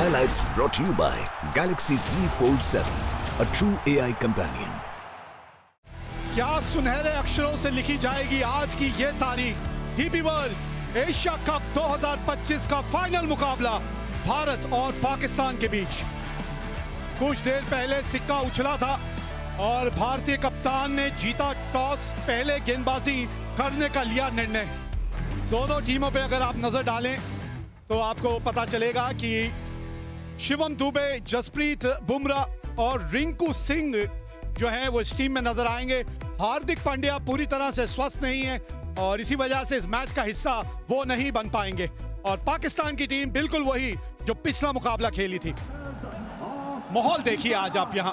Highlights brought to you by Galaxy Z Fold 7, a true AI companion. क्या सुनहरे अक्षरों से लिखी जाएगी आज की ये तारीख। डीपी वर्ल्ड एशिया कप 2025 का फाइनल मुकाबला भारत और पाकिस्तान के बीच। कुछ देर पहले सिक्का उछला था और भारतीय कप्तान ने जीता टॉस, पहले गेंदबाजी करने का लिया निर्णय। दोनों टीमों पे अगर आप नजर डालें तो आपको पता चलेगा कि शिवम दुबे, जसप्रीत बुमराह और रिंकू सिंह जो है वो इस टीम में नजर आएंगे। हार्दिक पांड्या पूरी तरह से स्वस्थ नहीं है और इसी वजह से इस मैच का हिस्सा वो नहीं बन पाएंगे। और पाकिस्तान की टीम बिल्कुल वही जो पिछला मुकाबला खेली थी। माहौल देखिए आज आप यहाँ,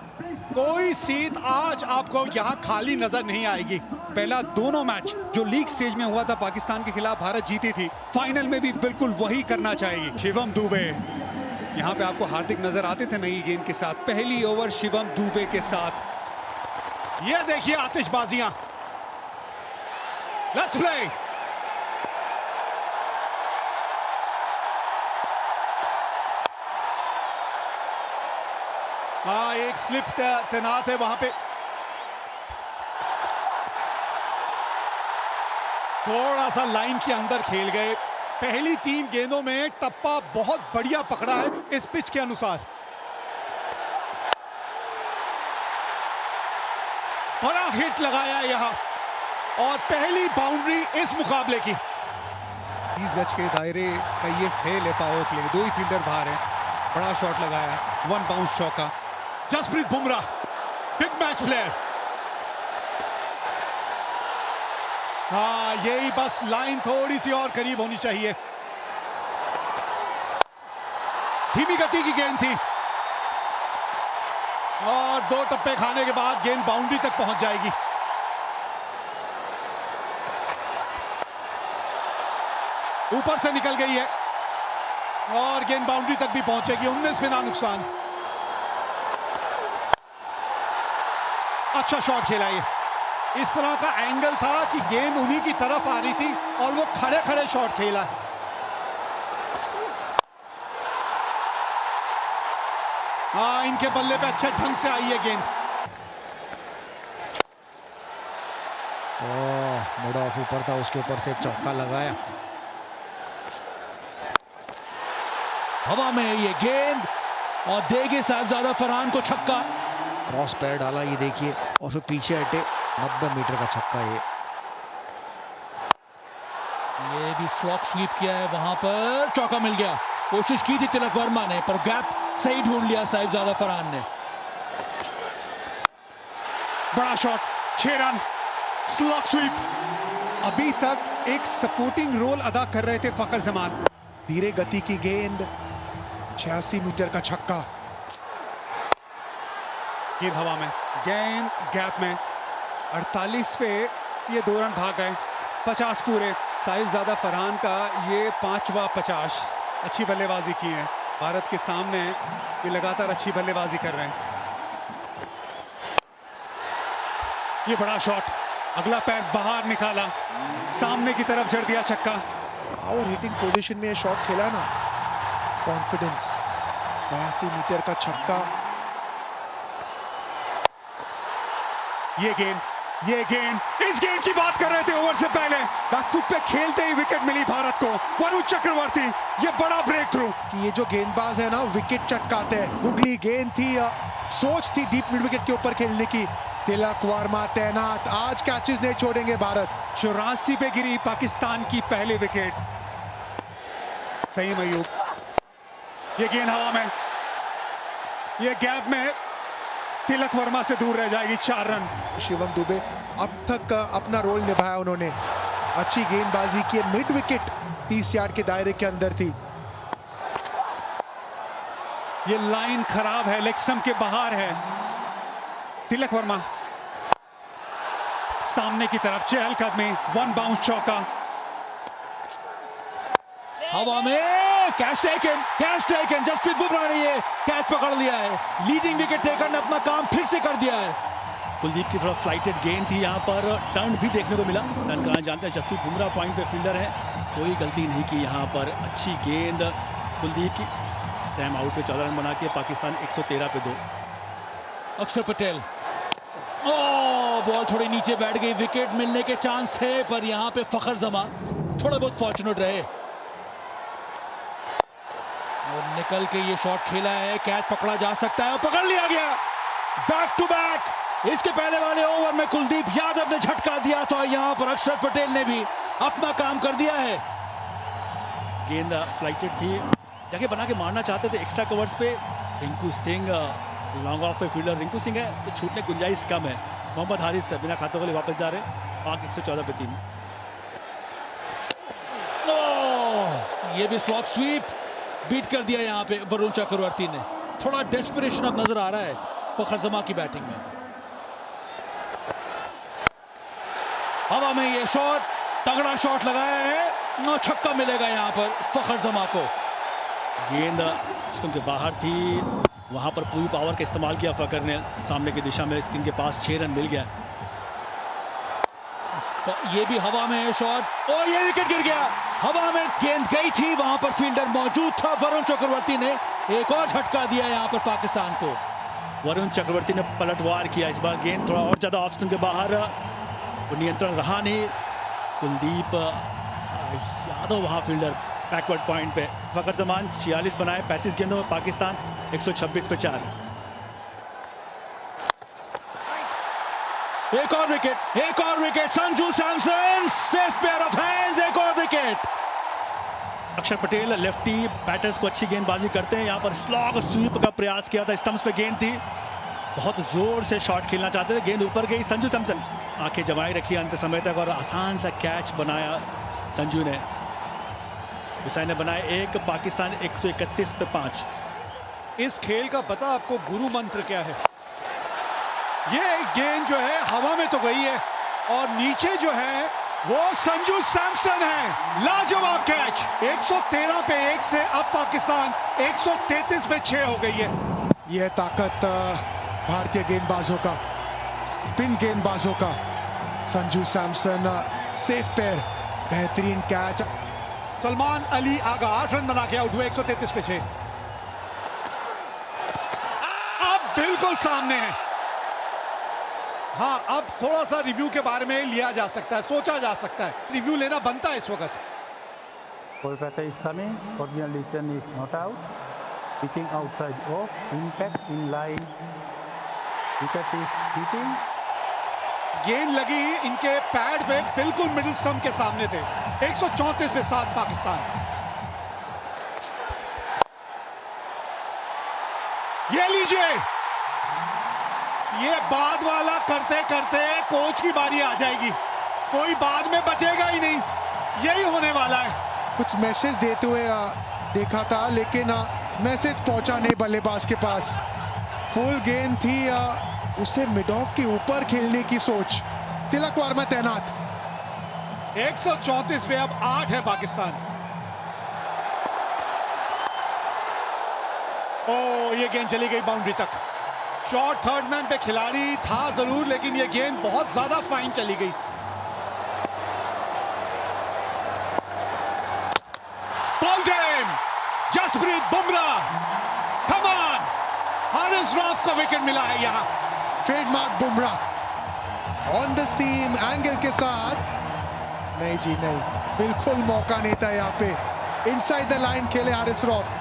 कोई सीट आज आपको यहाँ खाली नजर नहीं आएगी। पहला दोनों मैच जो लीग स्टेज में हुआ था पाकिस्तान के खिलाफ भारत जीती थी, फाइनल में भी बिल्कुल वही करना चाहेगी। शिवम दुबे यहाँ पे आपको हार्दिक नजर आते थे नई गेंद के साथ। पहली ओवर शिवम दुबे के साथ। ये देखिए आतिशबाजियां। Let's play. हाँ, एक स्लिप तैनात है वहां पे। थोड़ा सा लाइन के अंदर खेल गए। पहली 3 गेंदों में टप्पा बहुत बढ़िया पकड़ा है इस पिच के अनुसार। बड़ा हिट लगाया यहाँ और पहली बाउंड्री इस मुकाबले की। 30 गज के दायरे का ये फेल है पावर प्ले। 2 ही फील्डर बाहर है। बड़ा शॉट लगाया, 1 बाउंस चौका। Jasprit Bumrah big match player. हाँ, यही बस लाइन थोड़ी सी और करीब होनी चाहिए। धीमी गति की गेंद थी और 2 टप्पे खाने के बाद गेंद बाउंड्री तक पहुंच जाएगी। ऊपर से निकल गई है और गेंद बाउंड्री तक भी पहुंचेगी। 19 बिना नुकसान। अच्छा शॉट खेला ये। इस तरह का एंगल था कि गेंद उन्हीं की तरफ आ रही थी और वो खड़े खड़े शॉट खेला। हाँ, इनके बल्ले पे अच्छे ढंग से आई है गेंद। मुड ऑफ ऊपर था, उसके ऊपर से चौका लगाया। हवा में ये गेंद और देंगे साहिबजादा फरहान को छक्का। क्रॉस पैर डाला, ये देखिए, और फिर पीछे हटे। 90 मीटर का छक्का ये भी स्लॉक स्वीप किया है, वहां पर चौका मिल गया। कोशिश की थी तिलक वर्मा ने पर गैप सही ढूंढ लिया साहिबजादा फरहान ने। बड़ा शॉट, 6 रन, स्लॉक स्वीप। अभी तक एक सपोर्टिंग रोल अदा कर रहे थे फकर जमान। धीरे गति की गेंद, 86 मीटर का छक्का। गेंद हवा में, गेंद गैप में। 48 पे ये 2 रन भाग गए। 50 पूरे। साहिबजादा फरहान का ये 5वां 50। अच्छी बल्लेबाजी की है भारत के सामने। ये लगातार अच्छी बल्लेबाजी कर रहे हैं। ये बड़ा शॉट, अगला पैर बाहर निकाला, सामने की तरफ जड़ दिया छक्का। पावर हिटिंग पोजीशन में शॉट खेला ना, कॉन्फिडेंस। 82 मीटर का छक्का। ये गेंद, इस गेंद की बात कर रहे थे ओवर से पहले। बैकफुट पे खेलते ही विकेट मिली भारत को। वरुण चक्रवर्ती, ये बड़ा ब्रेक थ्रू। कि ये जो गेंदबाज है ना, विकेट चटकाते हैं। गुगली गेंद थी, सोच थी डीप मिड विकेट के ऊपर खेलने की। तिलक वर्मा तैनात। आज कैचेस नहीं छोड़ेंगे भारत। 84 पे गिरी पाकिस्तान की पहली विकेट। सही मयूब, ये गेंद हवा में, ये गैप में तिलक वर्मा से दूर रह जाएगी। 4 रन। शिवम दुबे अब तक अपना रोल निभाया उन्होंने। अच्छी गेंदबाजी की। मिड विकेट 30 यार्ड के दायरे के अंदर थी। ये लाइन खराब है, लेग स्टंप के बाहर है। तिलक वर्मा सामने की तरफ, चहलकदमी, 1 बाउंस चौका। हवा में कैच टेकन। जसप्रीत बुमराह ने ये कैच पकड़ लिया है। लीडिंग विकेट टेकर ने अपना काम फिर से कर दिया है। कुलदीप की तरफ फ्लाइटेड गेंद थी, यहाँ पर टर्न भी देखने को मिला। टर्न कराना जानते हैं जसप्रीत बुमराह, पॉइंट पे फील्डर है। कोई गलती नहीं की यहाँ पर। अच्छी गेंद कुलदीप की। टाइम आउट पे 14 रन बना के पाकिस्तान 113 पे 2। अक्षर पटेल, ओ बॉल थोड़ी नीचे बैठ गई, विकेट मिलने के चांस थे पर यहाँ पे फखर जमा थोड़ा बहुत फॉर्चुनेट रहे और निकल के ये शॉट खेला है। कैच पकड़ा जा सकता है और पकड़ लिया गया। बैक टू बैक इसके पहले वाले ओवर में कुलदीप यादव ने झटका दिया था, यहाँ पर अक्षर पटेल ने भी अपना काम कर दिया है। गेंद फ्लाइटेड थी, जगह बना के मारना चाहते थे एक्स्ट्रा कवर्स पे। रिंकू सिंह लॉन्ग ऑफ पे फील्डर रिंकू सिंह है तो छूटने की गुंजाइश कम है। मोहम्मद हारिस बिना खाते वाले वापस जा रहे हैं। पाक 114 पे 3। ये भी स्लॉग स्वीप बीट कर दिया यहाँ पे वरुण चक्रवर्ती ने। थोड़ा डेस्परेशन अब नजर आ रहा है फखर जमा की बैटिंग में। हवा में ये शॉट, तगड़ा शॉट लगाया है, 9 छक्का मिलेगा यहाँ पर फखर जमा को। गेंद स्टंप के बाहर थी, वहां पर पूरी पावर का इस्तेमाल किया फकर ने। सामने की दिशा में स्क्रीन के पास 6 रन मिल गया। तो ये भी हवा में है शॉट और ये विकेट गिर गया। हवा में गेंद गई थी, वहां पर फील्डर मौजूद था। वरुण चक्रवर्ती ने एक और झटका दिया यहाँ पर पाकिस्तान को। वरुण चक्रवर्ती ने पलटवार किया। इस बार गेंद थोड़ा और ज्यादा ऑफ स्टंप के बाहर, नियंत्रण रहा नहीं। कुलदीप यादव वहां फील्डर बैकवर्ड पॉइंट पे। फकर जमान 46 बनाए 35 गेंदों में, पाकिस्तान 126 पे 4। एक और विकेट, एक और wicket. Sanju Samson safe pair of hands, एक और विकेट। अक्षर पटेल लेफ्टी बैटर्स को अच्छी गेंदबाजी करते हैं। यहाँ पर स्लॉग स्वीप का प्रयास किया था, स्टंप्स पे गेंद थी, बहुत जोर से शॉट खेलना चाहते थे, गेंद ऊपर गई। संजू सैमसन आंखें जमाई रखी अंत समय तक और आसान सा कैच बनाया संजू ने। हुसैन ने बनाए 1, पाकिस्तान 131 पे 5। इस खेल का पता आपको गुरु मंत्र क्या है? ये गेंद जो है हवा में तो गई है और नीचे जो है वो संजू सैमसन है। लाजवाब कैच। 113 पे 1 से अब पाकिस्तान 133 पे 6 हो गई है। यह ताकत भारतीय गेंदबाजों का, स्पिन गेंदबाजों का। संजू सैमसन सेफ पेयर, बेहतरीन कैच। सलमान अली आगा 8 रन बना के आउट हुए 133 पे 6। अब बिल्कुल सामने है। हाँ, अब थोड़ा सा रिव्यू के बारे में लिया जा सकता है, सोचा जा सकता है, रिव्यू लेना बनता है इस वक्त। Kolkata is coming, original decision is not out, pitching outside off, impact in line, wicket is hitting. गेंद लगी इनके पैड पे, बिल्कुल मिडिल स्टंप के सामने थे। 134 पे 7 पाकिस्तान। ये लीजिए, ये बाद वाला करते करते कोच की बारी आ जाएगी, कोई बाद में बचेगा ही नहीं, यही होने वाला है। कुछ मैसेज देते हुए देखा था, लेकिन मैसेज पहुंचा नहीं बल्लेबाज के पास। फुल गेंद थी, उसे मिड ऑफ के ऊपर खेलने की सोच। तिलक वर्मा तैनात। 134 पे अब 8 है पाकिस्तान। ओ, ये गेंद चली गई बाउंड्री तक। शॉट थर्ड मैन पे खिलाड़ी था जरूर, लेकिन ये गेंद बहुत ज्यादा फाइन चली गई। Ball game, Jasprit Bumrah, come on. Haris Rauf को विकेट मिला है यहाँ। Trademark Bumrah on the seam angle के साथ। नहीं जी नहीं, बिल्कुल मौका नहीं था यहाँ पे। इनसाइड द लाइन खेले हारिस रऊफ।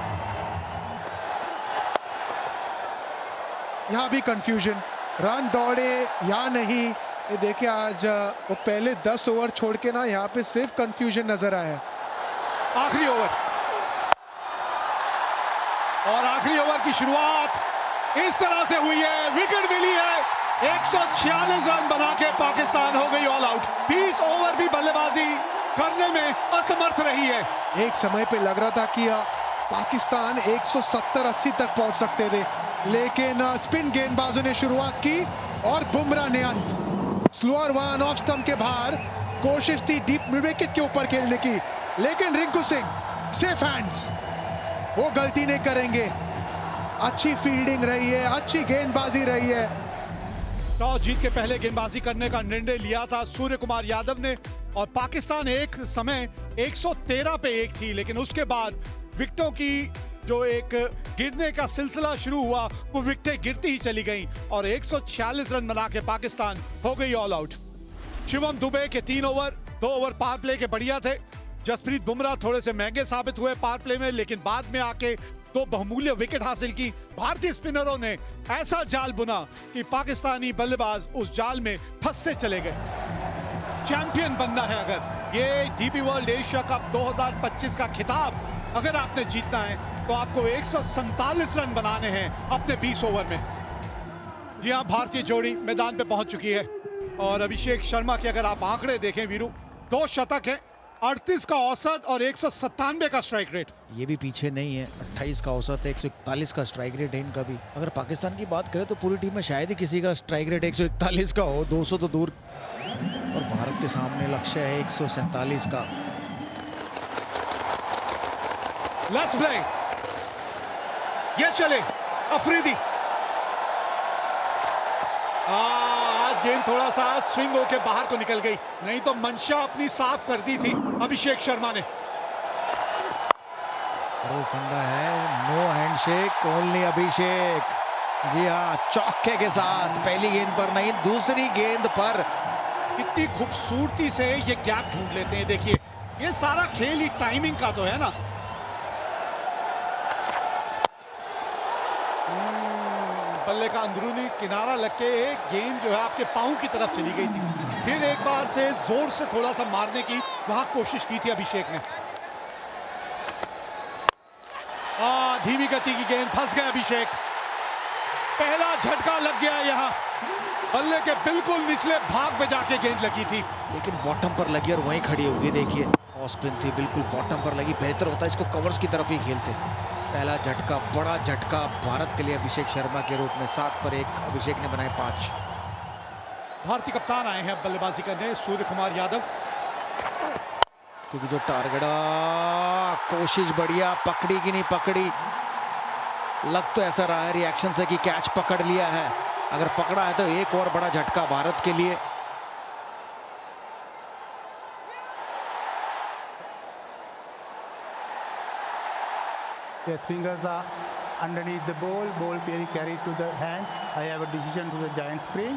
यहाँ भी कंफ्यूजन, रन दौड़े या नहीं। ये देखिए, आज वो पहले 10 ओवर छोड़ के ना यहाँ पे सिर्फ कंफ्यूजन नजर आया। आखिरी ओवर, और आखिरी ओवर की शुरुआत इस तरह से हुई है, विकेट मिली है। 146 रन बना के पाकिस्तान हो गई ऑल आउट। 20 ओवर भी बल्लेबाजी करने में असमर्थ रही है। एक समय पे लग रहा था कि पाकिस्तान 170-80 तक पहुंच सकते थे, लेकिन स्पिन गेंदबाजों ने शुरुआत की और बुमराह ने अंत। स्लोअर वन ऑफ स्टंप के बाहर, कोशिश थी डीप मिड विकेट के ऊपर खेलने की, लेकिन रिंकू सिंह सेफ हैंड्स, वो गलती नहीं करेंगे। अच्छी फील्डिंग रही है, अच्छी गेंदबाजी रही है। टॉस जीत के पहले गेंदबाजी करने का निर्णय लिया था सूर्य कुमार यादव ने, और पाकिस्तान एक समय 113 पे 1 थी, लेकिन उसके बाद विकेटों की जो एक गिरने का सिलसिला शुरू हुआ वो विकेटें गिरती ही चली गईं और 146 रन बना के पाकिस्तान हो गई ऑल आउट। शिवम दुबे के 3 ओवर 2 ओवर पावर प्ले के बढ़िया थे। जसप्रीत बुमराह थोड़े से महंगे साबित हुए पावर प्ले में, लेकिन बाद में आके 2 बहुमूल्य विकेट हासिल की। भारतीय स्पिनरों ने ऐसा जाल बुना कि पाकिस्तानी बल्लेबाज उस जाल में फंसते चले गए। चैंपियन बनना है अगर ये डीपी वर्ल्ड एशिया कप 2025 का खिताब अगर आपने जीतना है तो आपको 147 रन बनाने हैं अपने 20 ओवर में। जी हाँ, भारतीय जोड़ी मैदान पे पहुंच चुकी है और अभिषेक शर्मा के अगर आप आंकड़े देखें वीरू, 2 शतक है, 38 का औसत और 197 का स्ट्राइक रेट। ये भी पीछे नहीं है, 28 का औसत है, 141 का स्ट्राइक रेट है इनका भी। अगर पाकिस्तान की बात करें तो पूरी टीम में शायद ही किसी का स्ट्राइक रेट 141 का हो, 200 तो दूर। और भारत के सामने लक्ष्य है 147 का। लेट्स प्ले, ये चले अफरीदी। आज गेंद थोड़ा सा स्विंग होके बाहर को निकल गई, नहीं तो मंशा अपनी साफ कर दी थी अभिषेक शर्मा ने। वो फंडा है, नो हैंडशेक, ओनली अभिषेक। जी हाँ, चौके के साथ पहली गेंद पर नहीं, दूसरी गेंद पर। कितनी खूबसूरती से ये गैप ढूंढ लेते हैं। देखिए, ये सारा खेल ही टाइमिंग का तो है ना। बल्ले का अंदरूनी किनारा लग के गेंद जो है आपके पांव की तरफ चली गई थी। फिर एक बार से जोर से थोड़ा सा मारने की वहां कोशिश की थी अभिषेक ने। धीमी गति की गेंद, फंस गए अभिषेक। पहला झटका लग गया यहाँ, बल्ले के बिल्कुल निचले भाग में जाके गेंद लगी थी, लेकिन बॉटम पर लगी और वहीं खड़ी होगी। देखिए, ऑफ स्पिन थी, बिल्कुल बॉटम पर लगी। बेहतर होता इसको कवर्स की तरफ ही खेलते। पहला झटका, बड़ा झटका भारत के लिए अभिषेक शर्मा के रूप में। 7 पर 1 अभिषेक ने बनाए 5। भारतीय कप्तान आए हैं बल्लेबाजी करने, सूर्य कुमार यादव। क्योंकि जो टारगेट, कोशिश बढ़िया, पकड़ी कि नहीं पकड़ी। लग तो ऐसा रहा है रिएक्शन से कि कैच पकड़ लिया है। अगर पकड़ा है तो एक और बड़ा झटका भारत के लिए। His fingers are underneath the ball being carried to the hands. I have a decision to the giant screen.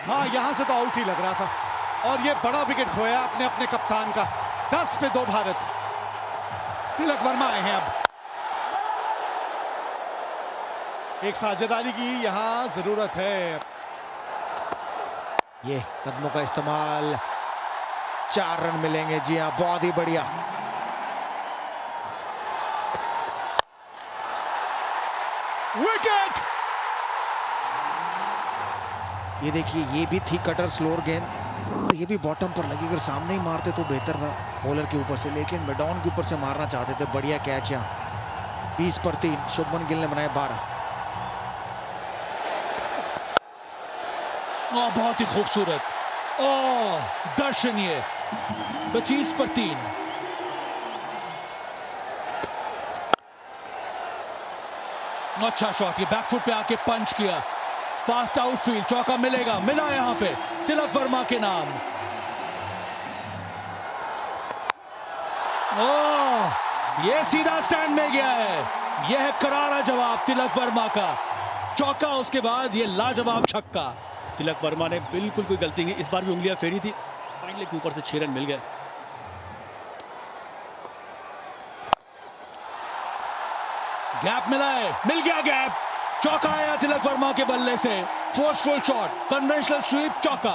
हाँ, यहां से तो आउट ही लग रहा था और ये बड़ा विकेट खोया अपने अपने कप्तान का। 10 पे 2 भारत। तिलक वर्मा आए हैं अब। एक साझेदारी की यहां जरूरत है। ये कदमों का इस्तेमाल, 4 रन मिलेंगे। जी हाँ, बहुत ही बढ़िया। विकेट। ये देखिए, ये भी थी कटर स्लोअर गेंद और ये भी बॉटम पर लगी। अगर सामने ही मारते तो बेहतर था बॉलर के ऊपर से, लेकिन मिडॉन के ऊपर से मारना चाहते थे। बढ़िया कैच यहाँ। 20 पर 3 शुभमन गिल ने बनाए 12। बहुत ही खूबसूरत, दर्शनीय। 25 पर 3। अच्छा शॉट, ये बैकफुट पे आके पंच किया। फास्ट आउटफील्ड, चौका मिलेगा, मिला यहां पे तिलक वर्मा के नाम। ये सीधा स्टैंड में गया है। यह है करारा जवाब तिलक वर्मा का। चौका, उसके बाद ये लाजवाब छक्का। तिलक वर्मा ने बिल्कुल कोई गलती नहीं, इस बार भी उंगलियां फेरी थी। फाइनली के ऊपर से 6 रन मिल गए। गैप मिला है, मिल गया गैप। चौका आया तिलक वर्मा के बल्ले से। फोर्सफुल शॉट, कन्वेंशनल स्वीप, चौका।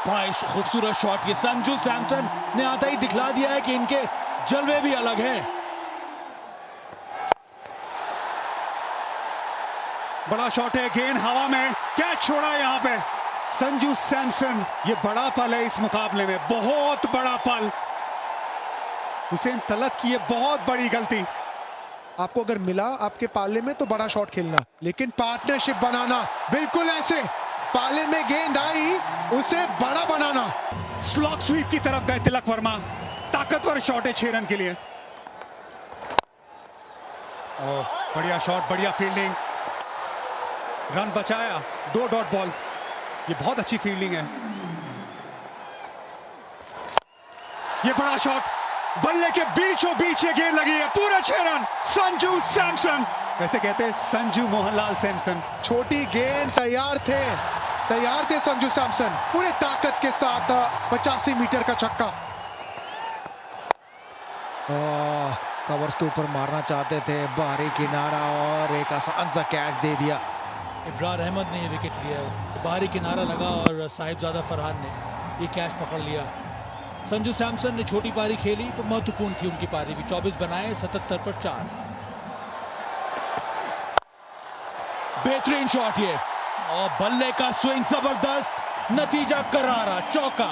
बड़ा खूबसूरत शॉट। ये संजू सैमसन ने आता ही दिखला दिया है कि इनके जलवे भी अलग हैं। बड़ा शॉट है, गेंद हवा में, कैच छोड़ा यहाँ पे संजू सैमसन। ये बड़ा पल है इस मुकाबले में, बहुत बड़ा पल। हुसैन तलत की ये बहुत बड़ी गलती। आपको अगर मिला आपके पाले में तो बड़ा शॉट खेलना, लेकिन पार्टनरशिप बनाना, बिल्कुल ऐसे पाले में गेंद आई उसे बड़ा बनाना। स्लॉग स्वीप की तरफ गए तिलक वर्मा। ताकतवर शॉट है 6 रन के लिए। बढ़िया शॉट, बढ़िया फील्डिंग, रन बचाया। 2 डॉट बॉल, ये बहुत अच्छी फील्डिंग है। ये बड़ा शॉट, बल्ले के बीचों बीच ये गेंद लगी है, पूरे 6 रन। संजू सैमसन, वैसे कहते हैं संजू मोहनलाल सैमसन। छोटी गेंद, तैयार थे संजू सैमसन, पूरे ताकत के साथ 85 मीटर का छक्का। कवर्स के ऊपर मारना चाहते थे, बाहरी किनारा और एक आसान सा कैच दे दिया। इब्रार अहमद ने ये विकेट लिया, बाहरी किनारा लगा और साहिबजादा फरहान ने ये कैच पकड़ लिया। संजू सैमसन ने छोटी पारी खेली तो महत्वपूर्ण थी उनकी पारी भी। 24 बनाए, 77 पर 4। बेहतरीन शॉट ये, और बल्ले का स्विंग जबरदस्त, नतीजा करारा, चौका।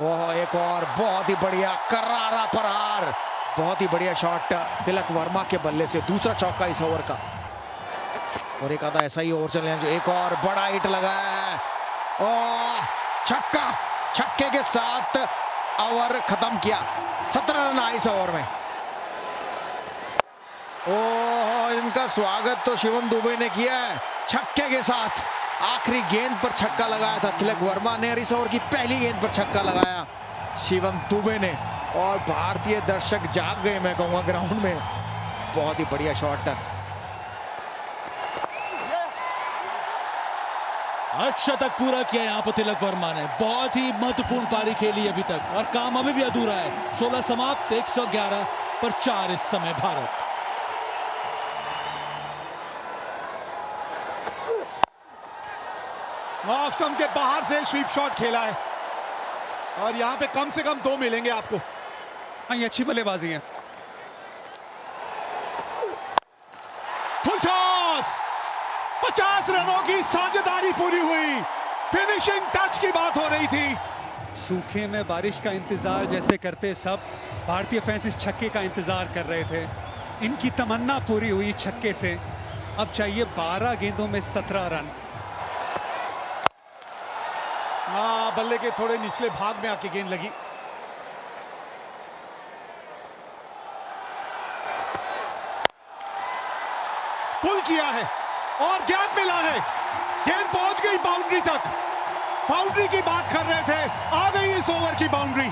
ओह, एक और बहुत ही बढ़िया करारा प्रहार, बहुत ही बढ़िया शॉट तिलक वर्मा के बल्ले से, दूसरा चौका इस ओवर का। और एक आधा ऐसा ही ओवर चले जो एक और बड़ा हिट लगाया है, ओह छक्का, छक्के के साथ ओवर खत्म किया। 17 रन आए इस ओवर में। ओह, इनका स्वागत तो शिवम दुबे ने किया है छक्के के साथ। आखिरी गेंद पर छक्का लगाया था तिलक वर्मा ने, और इस ओवर की पहली गेंद पर छक्का लगाया शिवम दुबे ने, और भारतीय दर्शक जाग गए मैं कहूंगा ग्राउंड में। बहुत ही बढ़िया शॉट। अर्धशतक पूरा किया यहां पर तिलक वर्मा ने, बहुत ही महत्वपूर्ण पारी खेली अभी तक, और काम अभी भी अधूरा है। 16 समाप्त, 111 पर 4 इस समय भारत। ऑफ स्टंप के बाहर से स्वीप शॉट खेला है, और यहां पे कम से कम 2 मिलेंगे आपको। हाँ, ये अच्छी बल्लेबाजी है। फुल टॉस, 50 रनों की साझेदारी पूरी हुई। फिनिशिंग टच की बात हो रही थी। सूखे में बारिश का इंतजार जैसे करते सब भारतीय फैंस इस छक्के का इंतजार कर रहे थे। इनकी तमन्ना पूरी हुई छक्के से। अब चाहिए 12 गेंदों में 17 रन। बल्ले के थोड़े निचले भाग में आके गेंद लगी। पुल किया है और गैप मिला है, गेंद पहुंच गई बाउंड्री तक। बाउंड्री की बात कर रहे थे, आ गई इस ओवर की बाउंड्री।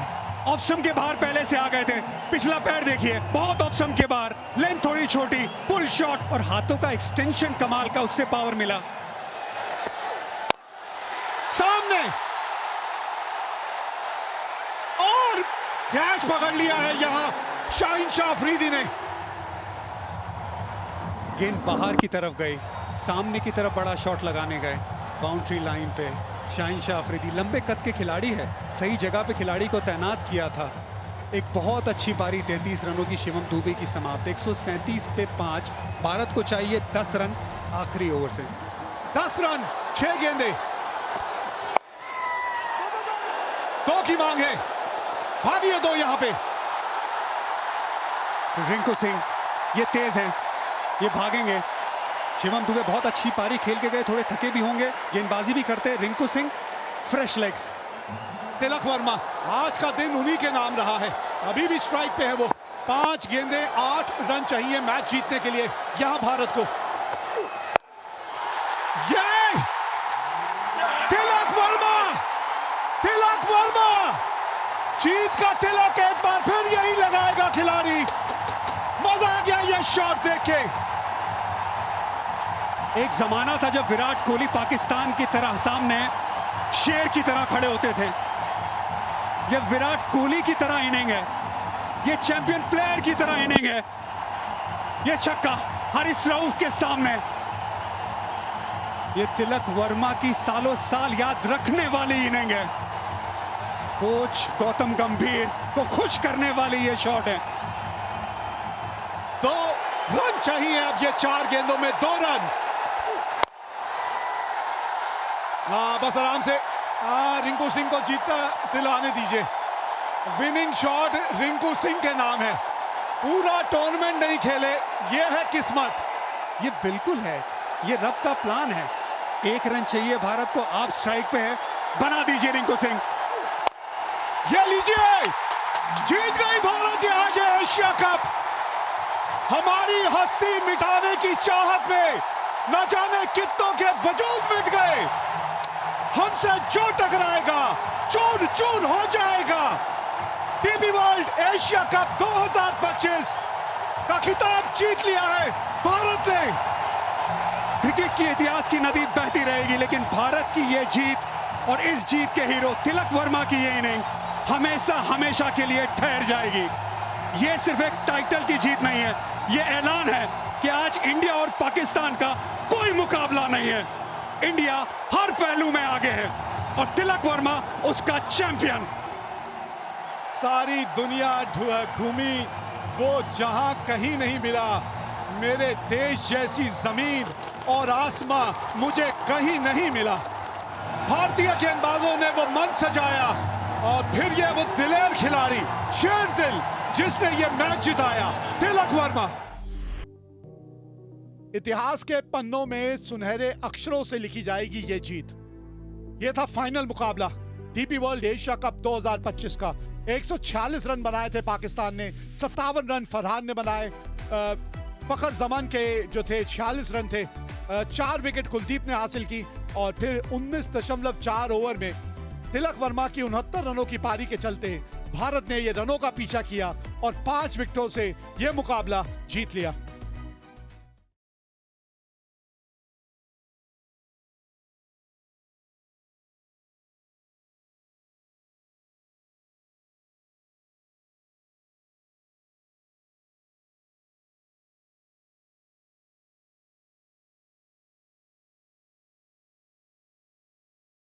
ऑफ स्टंप के बाहर पहले से आ गए थे, पिछला पैर देखिए, बहुत ऑफ स्टंप के बाहर, लेंथ थोड़ी छोटी, पुल शॉट, और हाथों का एक्सटेंशन कमाल का, उससे पावर मिला। सामने और कैच पकड़ लिया है यहां शाहीन शाह अफरीदी ने। गेंद बाहर की तरफ गई, सामने की तरफ बड़ा शॉट लगाने गए, बाउंड्री लाइन पे। शाहीन शाह अफरीदी लंबे कद के खिलाड़ी है, सही जगह पे खिलाड़ी को तैनात किया था। एक बहुत अच्छी पारी, 33 रनों की शिवम दुबे की समाप्त। 137 पे 5। भारत को चाहिए 10 रन आखिरी ओवर से। 10 रन, 6 गेंदे, 2 की मांग है, भागिए 2 यहां पे। रिंकू सिंह ये तेज हैं, ये भागेंगे। शिवम दुबे बहुत अच्छी पारी खेल के गए, थोड़े थके भी होंगे, गेंदबाजी भी करते। Rinku Singh fresh legs. तिलक वर्मा, आज का दिन उन्हीं के नाम रहा है, अभी भी स्ट्राइक पे है वो। 5 गेंदे, 8 रन चाहिए मैच जीतने के लिए यहां भारत को। ये तिलक वर्मा, तिलक वर्मा, जीत का तिलक एक बार फिर यही लगाएगा खिलाड़ी। मजा आ गया ये शॉट देख के। एक जमाना था जब विराट कोहली पाकिस्तान की तरह सामने शेर की तरह खड़े होते थे। ये विराट कोहली की तरह इनिंग है, ये चैंपियन प्लेयर की तरह इनिंग है। ये छक्का हारिस रऊफ के सामने, ये तिलक वर्मा की सालों साल याद रखने वाली इनिंग है। कोच गौतम गंभीर को खुश करने वाली ये शॉट है। 2 रन चाहिए अब, ये 4 गेंदों में 2 रन। बस आराम से रिंकू सिंह को जीतता दिलाने दीजिए। विनिंग शॉट रिंकू सिंह के नाम है। पूरा टूर्नामेंट नहीं खेले, ये है किस्मत। ये बिल्कुल है, ये रब का प्लान है। 1 रन चाहिए भारत को, आप स्ट्राइक पे है, बना दीजिए रिंकू सिंह। ये लीजिए, जीत गई भारत आज एशिया कप। हमारी हस्ती मिटाने की चाहत में न जाने कितनों के वजूद मिट गए। हमसे जो टकराएगा चून चून हो जाएगा। डीपी वर्ल्ड एशिया कप 2025 का खिताब जीत लिया है भारत ने। क्रिकेट के इतिहास की नदी बहती रहेगी, लेकिन भारत की ये जीत और इस जीत के हीरो तिलक वर्मा की ये इनिंग हमेशा हमेशा के लिए ठहर जाएगी। ये सिर्फ एक टाइटल की जीत नहीं है, ये ऐलान है कि आज इंडिया और पाकिस्तान का कोई मुकाबला नहीं है। इंडिया हर पहलू में आगे है और तिलक वर्मा उसका चैंपियन। सारी दुनिया घूमी, वो जहां कहीं नहीं मिला। मेरे देश जैसी जमीन और आसमां मुझे कहीं नहीं मिला। भारतीय गेंदबाजों ने वो मन सजाया और फिर ये वो दिलेर खिलाड़ी, शेर दिल, जिसने ये मैच जिताया, तिलक वर्मा। इतिहास के पन्नों में सुनहरे अक्षरों से लिखी जाएगी ये जीत। ये था फाइनल मुकाबला डीपी वर्ल्ड एशिया कप 2025 का। 146 रन बनाए थे पाकिस्तान ने, 57 रन फरहान ने बनाए। फखर जमान के जो थे 46 रन थे। 4 विकेट कुलदीप ने हासिल की और फिर 19.4 ओवर में तिलक वर्मा की 69 रनों की पारी के चलते भारत ने ये रनों का पीछा किया और 5 विकेटों से ये मुकाबला जीत लिया।